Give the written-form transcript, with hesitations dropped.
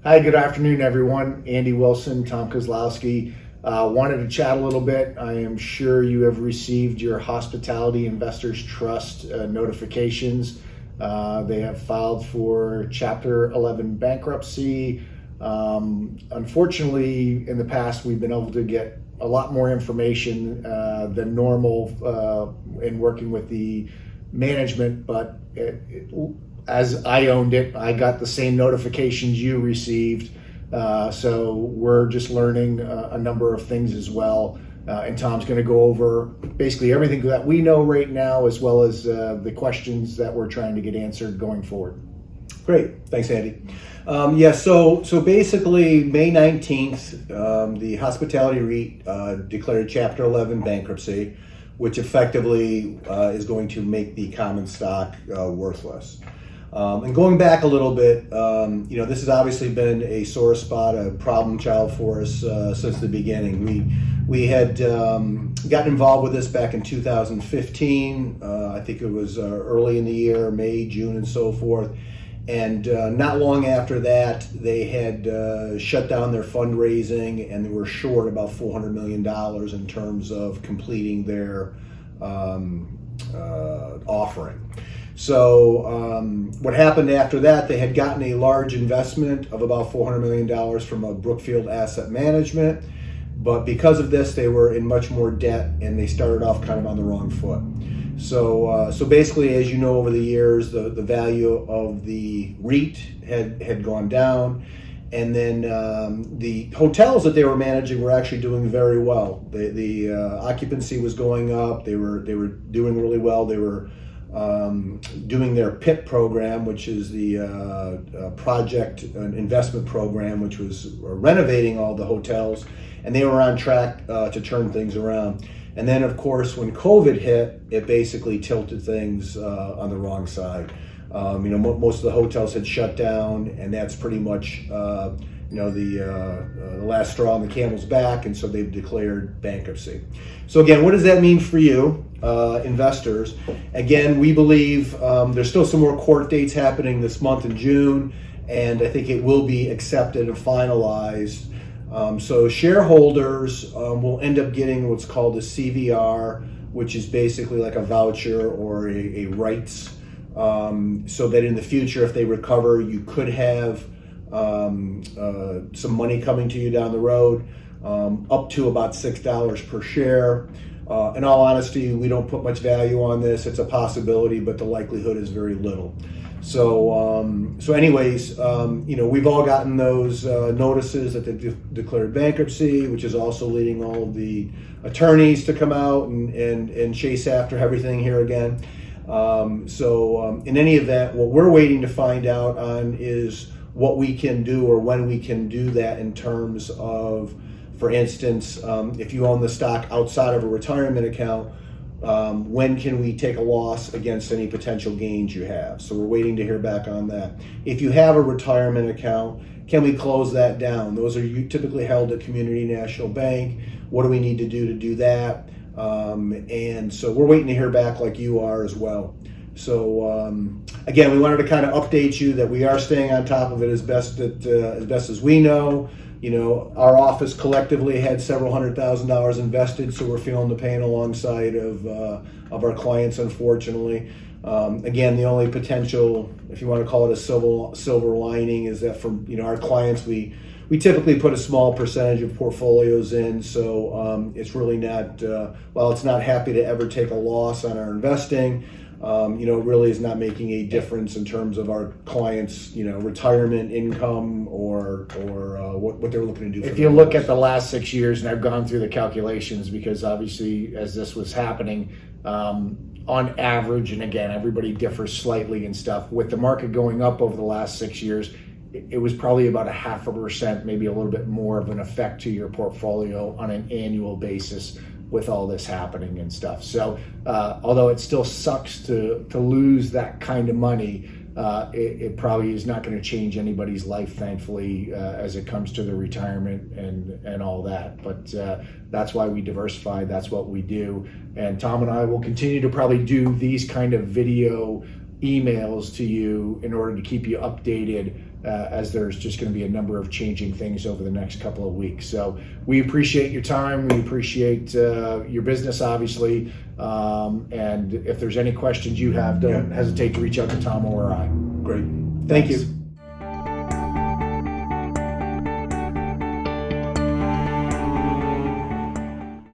Hi, good afternoon, everyone. Andy Wilson, Tom Kozlowski. Wanted to chat a little bit. I am sure you have received your Hospitality Investors Trust notifications. They have filed for Chapter 11 bankruptcy. Unfortunately, in the past, we've been able to get a lot more information than normal in working with the management, but as I owned it, I got the same notifications you received. So we're just learning a number of things as well. And Tom's going to go over basically everything that we know right now, as well as the questions that we're trying to get answered going forward. Great. Thanks, Andy. So basically, May 19th, the Hospitality REIT declared Chapter 11 bankruptcy, which effectively is going to make the common stock worthless. And going back a little bit, this has obviously been a sore spot, a problem child for us since the beginning. We had gotten involved with this back in 2015. I think it was early in the year, May, June, and so forth. And not long after that, they had shut down their fundraising, and they were short about $400 million in terms of completing their offering. So what happened after that, they had gotten a large investment of about $400 million from a Brookfield Asset Management. But because of this, they were in much more debt, and they started off kind of on the wrong foot. So basically, as you know, over the years, the value of the REIT had gone down. And then the hotels that they were managing were actually doing very well. The occupancy was going up. They were doing really well. They were doing their PIP program, which is the project investment program, which was renovating all the hotels, and they were on track to turn things around. And then, of course, when COVID hit, it basically tilted things on the wrong side. Most of the hotels had shut down, and that's pretty much the last straw on the camel's back, and so they've declared bankruptcy. So again, what does that mean for you, investors? Again, we believe there's still some more court dates happening this month in June, and I think it will be accepted and finalized. So shareholders will end up getting what's called a CVR, which is basically like a voucher or a rights, so that in the future, if they recover, you could have some money coming to you down the road, up to about $6 per share. In all honesty, we don't put much value on this. It's a possibility, but the likelihood is very little. So anyways, we've all gotten those notices that they've declared bankruptcy, which is also leading all of the attorneys to come out and chase after everything here again. In any event, what we're waiting to find out on is what we can do or when we can do that in terms of, for instance, if you own the stock outside of a retirement account, when can we take a loss against any potential gains you have? So we're waiting to hear back on that. If you have a retirement account, can we close that down? Those are typically held at Community National Bank. What do we need to do that? And so we're waiting to hear back like you are as well. So again, we wanted to kind of update you that we are staying on top of it as best as we know. Our office collectively had several $100,000 invested, so we're feeling the pain alongside of our clients, unfortunately. Again, the only potential, if you want to call it a silver lining, is that for our clients, we typically put a small percentage of portfolios in, so it's really not, while it's not happy to ever take a loss on our investing, it really is not making a difference in terms of our clients' retirement income or what they're looking to do. If you look at the last 6 years, and I've gone through the calculations because obviously as this was happening, on average, and again, everybody differs slightly and stuff, with the market going up over the last 6 years, it was probably about 0.5%, maybe a little bit more of an effect to your portfolio on an annual basis with all this happening and stuff. So although it still sucks to lose that kind of money, it probably is not going to change anybody's life, thankfully, as it comes to the retirement and all that. But that's why we diversify. That's what we do. And Tom and I will continue to probably do these kind of video emails to you in order to keep you updated as there's just going to be a number of changing things over the next couple of weeks. So we appreciate your time. We appreciate your business, obviously. And if there's any questions you have, don't hesitate to reach out to Tom or I. Great. Thank you.